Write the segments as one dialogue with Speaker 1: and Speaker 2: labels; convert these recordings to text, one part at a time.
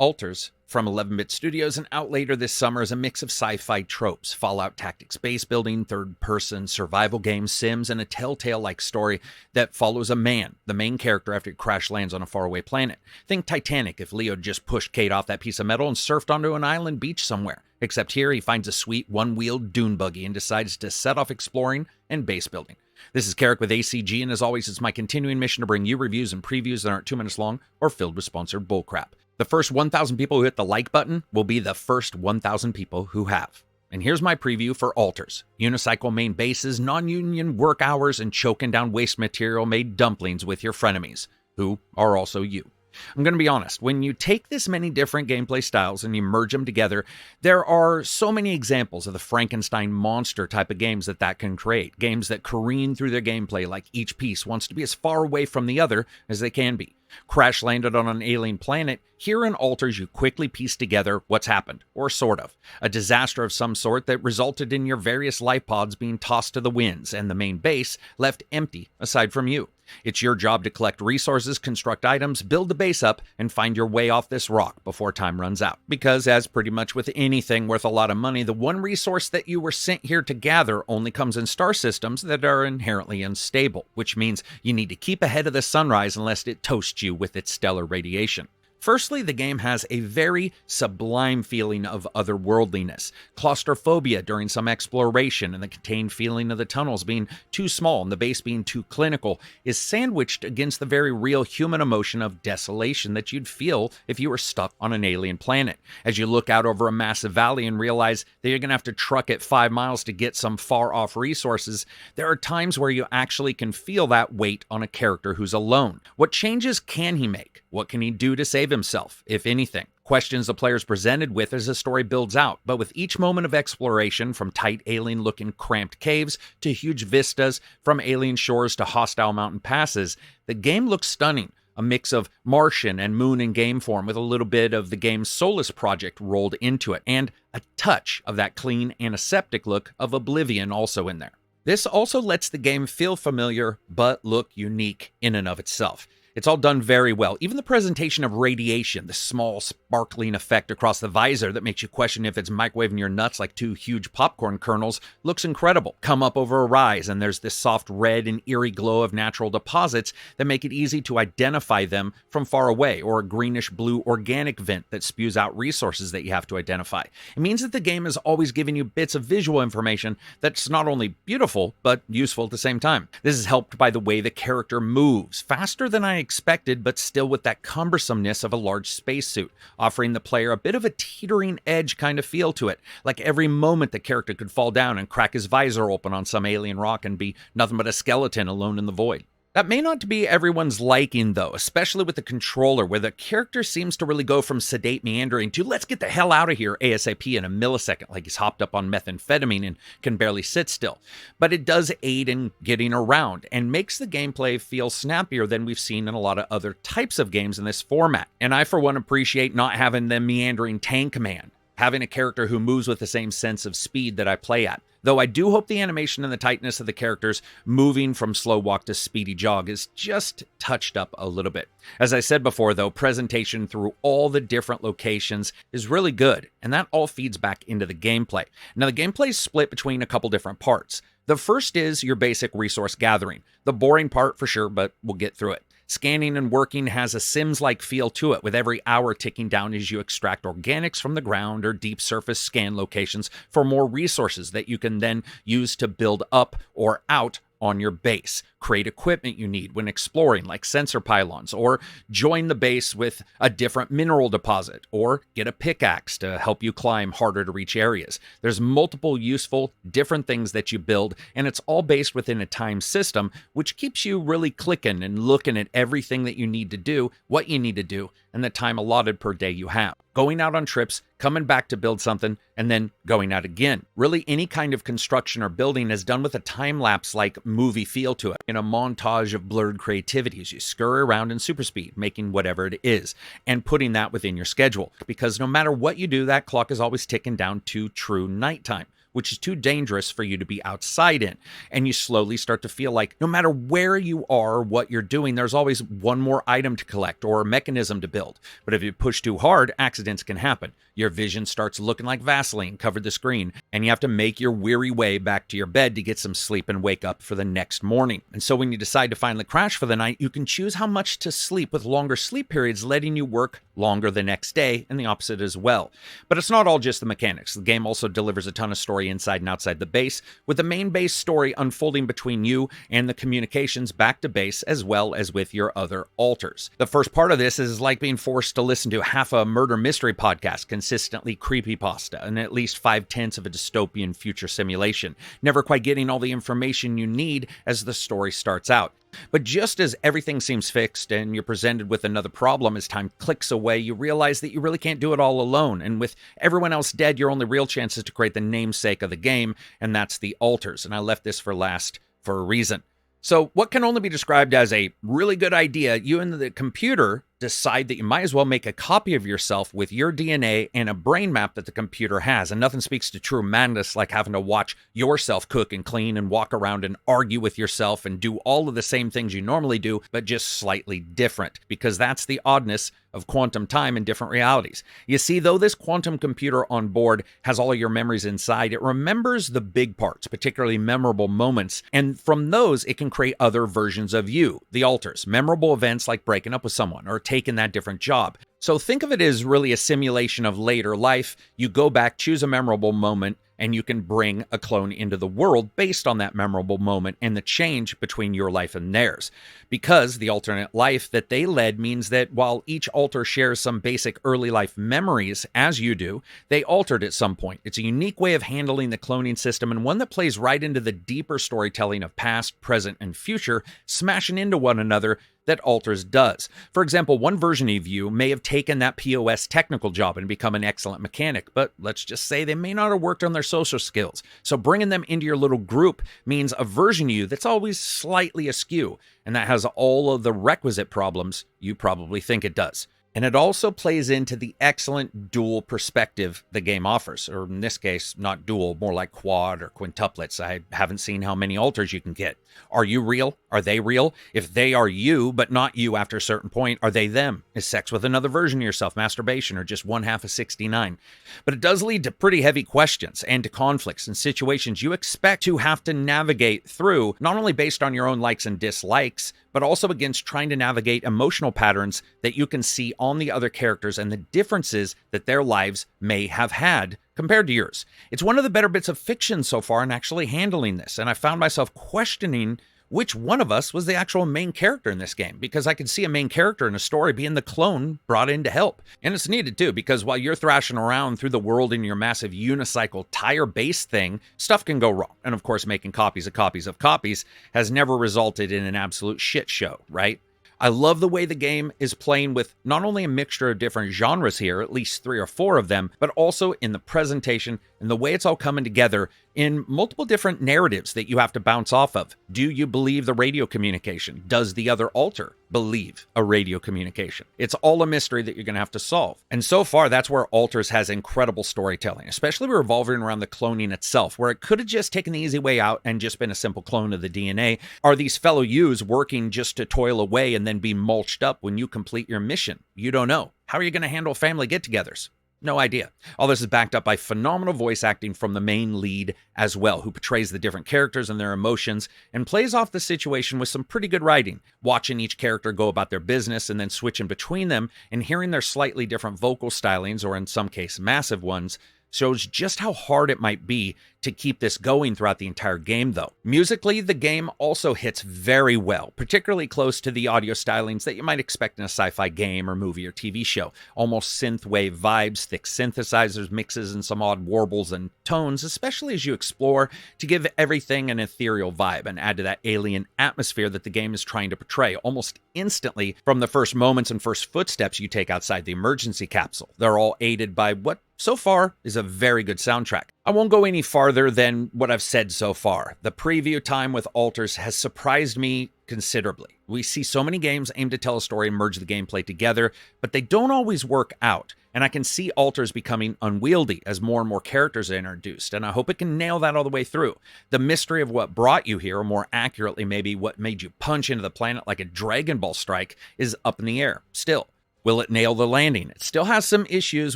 Speaker 1: Alters, from 11-Bit Studios and out later this summer, is a mix of sci-fi tropes, Fallout tactics, base building, third-person, survival games, sims, and a telltale-like story that follows a man, the main character, after he crash lands on a faraway planet. Think Titanic if Leo just pushed Kate off that piece of metal and surfed onto an island beach somewhere. Except here, he finds a sweet one-wheeled dune buggy and decides to set off exploring and base building. This is KARAK with ACG, and as always, it's my continuing mission to bring you reviews and previews that aren't 2 minutes long or filled with sponsored bullcrap. The first 1,000 people who hit the like button will be the first 1,000 people who have. And here's my preview for Alters. Unicycle main bases, non-union work hours, and choking down waste material made dumplings with your frenemies, who are also you. I'm going to be honest, when you take this many different gameplay styles and you merge them together, there are so many examples of the Frankenstein monster type of games that can create. Games that careen through their gameplay like each piece wants to be as far away from the other as they can be. Crash landed on an alien planet, here in Alters you quickly piece together what's happened, or sort of. A disaster of some sort that resulted in your various life pods being tossed to the winds and the main base left empty aside from you. It's your job to collect resources, construct items, build the base up, and find your way off this rock before time runs out. Because as pretty much with anything worth a lot of money, the one resource that you were sent here to gather only comes in star systems that are inherently unstable, which means you need to keep ahead of the sunrise unless it toasts you with its stellar radiation. Firstly, the game has a very sublime feeling of otherworldliness, claustrophobia during some exploration, and the contained feeling of the tunnels being too small and the base being too clinical is sandwiched against the very real human emotion of desolation that you'd feel if you were stuck on an alien planet. As you look out over a massive valley and realize that you're going to have to truck it 5 miles to get some far-off resources, there are times where you actually can feel that weight on a character who's alone. What changes can he make? What can he do to save himself, if anything? Questions the player's presented with as the story builds out, but with each moment of exploration, from tight alien-looking cramped caves to huge vistas, from alien shores to hostile mountain passes, the game looks stunning. A mix of Martian and Moon in game form with a little bit of the game's Solus project rolled into it, and a touch of that clean, antiseptic look of Oblivion also in there. This also lets the game feel familiar, but look unique in and of itself. It's all done very well. Even the presentation of radiation, the small sparkling effect across the visor that makes you question if it's microwaving your nuts like 2 huge popcorn kernels, looks incredible. Come up over a rise, and there's this soft red and eerie glow of natural deposits that make it easy to identify them from far away, or a greenish-blue organic vent that spews out resources that you have to identify. It means that the game is always giving you bits of visual information that's not only beautiful, but useful at the same time. This is helped by the way the character moves, faster than I expected, but still with that cumbersomeness of a large spacesuit, offering the player a bit of a teetering edge kind of feel to it. Like every moment the character could fall down and crack his visor open on some alien rock and be nothing but a skeleton alone in the void. That may not be everyone's liking, though, especially with the controller, where the character seems to really go from sedate meandering to let's get the hell out of here ASAP in a millisecond, like he's hopped up on methamphetamine and can barely sit still. But it does aid in getting around and makes the gameplay feel snappier than we've seen in a lot of other types of games in this format. And I, for one, appreciate not having the meandering tank man, having a character who moves with the same sense of speed that I play at. Though I do hope the animation and the tightness of the characters moving from slow walk to speedy jog is just touched up a little bit. As I said before, though, presentation through all the different locations is really good, and that all feeds back into the gameplay. Now, the gameplay is split between a couple different parts. The first is your basic resource gathering. The boring part for sure, but we'll get through it. Scanning and working has a Sims-like feel to it, with every hour ticking down as you extract organics from the ground or deep surface scan locations for more resources that you can then use to build up or out on your base. Create equipment you need when exploring, like sensor pylons, or join the base with a different mineral deposit, or get a pickaxe to help you climb harder to reach areas. There's multiple useful, different things that you build, and it's all based within a time system, which keeps you really clicking and looking at everything that you need to do, what you need to do, and the time allotted per day you have. Going out on trips, coming back to build something, and then going out again. Really, any kind of construction or building is done with a time-lapse-like movie feel to it, in a montage of blurred creativity as you scurry around in super speed, making whatever it is, and putting that within your schedule. Because no matter what you do, that clock is always ticking down to true nighttime. which is too dangerous for you to be outside in. And you slowly start to feel like no matter where you are or what you're doing, there's always one more item to collect or a mechanism to build. But if you push too hard, accidents can happen. Your vision starts looking like Vaseline covered the screen, and you have to make your weary way back to your bed to get some sleep and wake up for the next morning. And so when you decide to finally crash for the night, you can choose how much to sleep, with longer sleep periods letting you work longer the next day, and the opposite as well. But it's not all just the mechanics. The game also delivers a ton of story inside and outside the base, with the main base story unfolding between you and the communications back to base, as well as with your other alters. The first part of this is like being forced to listen to half a murder mystery podcast, consistently creepypasta, and at least 5/10 of a dystopian future simulation, never quite getting all the information you need as the story starts out. But just as everything seems fixed and you're presented with another problem as time clicks away, you realize that you really can't do it all alone. And with everyone else dead, your only real chance is to create the namesake of the game, and that's the alters. And I left this for last for a reason. So what can only be described as a really good idea, you and the computer decide that you might as well make a copy of yourself with your DNA and a brain map that the computer has. And nothing speaks to true madness like having to watch yourself cook and clean and walk around and argue with yourself and do all of the same things you normally do, but just slightly different, because that's the oddness of quantum time in different realities. You see, though this quantum computer on board has all of your memories inside, it remembers the big parts, particularly memorable moments, and from those it can create other versions of you, the alters, memorable events like breaking up with someone or taking that different job. So think of it as really a simulation of later life. You go back, choose a memorable moment, and you can bring a clone into the world based on that memorable moment and the change between your life and theirs. Because the alternate life that they led means that while each alter shares some basic early life memories, as you do, they altered at some point. It's a unique way of handling the cloning system, and one that plays right into the deeper storytelling of past, present, and future, smashing into one another that alters does. For example, one version of you may have taken that POS technical job and become an excellent mechanic, but let's just say they may not have worked on their social skills. So bringing them into your little group means a version of you that's always slightly askew, and that has all of the requisite problems you probably think it does. And it also plays into the excellent dual perspective the game offers, or in this case, not dual, more like quad or quintuplets. I haven't seen how many alters you can get. Are you real? Are they real? If they are you, but not you after a certain point, are they them? Is sex with another version of yourself masturbation, or just one half of 69? But it does lead to pretty heavy questions and to conflicts and situations you expect to have to navigate through, not only based on your own likes and dislikes, but also against trying to navigate emotional patterns that you can see on the other characters and the differences that their lives may have had compared to yours. It's one of the better bits of fiction so far in actually handling this, and I found myself questioning which one of us was the actual main character in this game, because I could see a main character in a story being the clone brought in to help. And it's needed too, because while you're thrashing around through the world in your massive unicycle tire-based thing, stuff can go wrong. And of course, making copies of copies of copies has never resulted in an absolute shit show, right? I love the way the game is playing with not only a mixture of different genres here, at least 3 or 4 of them, but also in the presentation and the way it's all coming together in multiple different narratives that you have to bounce off of. Do you believe the radio communication? Does the other alter believe a radio communication? It's all a mystery that you're going to have to solve. And so far, that's where Alters has incredible storytelling, especially revolving around the cloning itself, where it could have just taken the easy way out and just been a simple clone of the DNA. Are these fellow yous working just to toil away and then be mulched up when you complete your mission? You don't know. How are you going to handle family get-togethers? No idea. All this is backed up by phenomenal voice acting from the main lead as well, who portrays the different characters and their emotions and plays off the situation with some pretty good writing. Watching each character go about their business and then switching between them and hearing their slightly different vocal stylings, or in some case massive ones, shows just how hard it might be to keep this going throughout the entire game, though. Musically, the game also hits very well, particularly close to the audio stylings that you might expect in a sci-fi game or movie or TV show. Almost synthwave vibes, thick synthesizers, mixes, and some odd warbles and tones, especially as you explore, to give everything an ethereal vibe and add to that alien atmosphere that the game is trying to portray almost instantly from the first moments and first footsteps you take outside the emergency capsule. They're all aided by what so far is a very good soundtrack. I won't go any farther than what I've said so far. The preview time with Alters has surprised me considerably. We see so many games aim to tell a story and merge the gameplay together, but they don't always work out. And I can see altars becoming unwieldy as more and more characters are introduced, and I hope it can nail that all the way through. The mystery of what brought you here, or more accurately, maybe what made you punch into the planet like a Dragon Ball strike, is up in the air still. Will it nail the landing? It still has some issues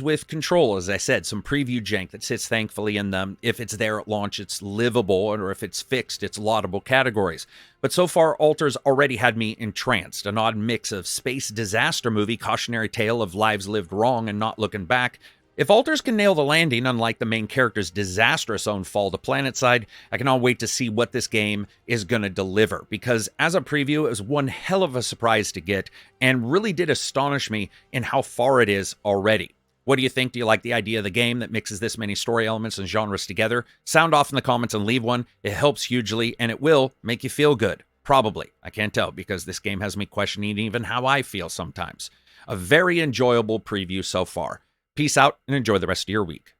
Speaker 1: with control, as I said, some preview jank that sits thankfully in the, if it's there at launch, it's livable, or if it's fixed, it's laudable categories. But so far, Altars already had me entranced, an odd mix of space disaster movie, cautionary tale of lives lived wrong and not looking back. If Altars can nail the landing, unlike the main character's disastrous own fall to planetside, I cannot wait to see what this game is going to deliver, because as a preview, it was one hell of a surprise to get, and really did astonish me in how far it is already. What do you think? Do you like the idea of the game that mixes this many story elements and genres together? Sound off in the comments and leave one. It helps hugely, and it will make you feel good. Probably. I can't tell, because this game has me questioning even how I feel sometimes. A very enjoyable preview so far. Peace out and enjoy the rest of your week.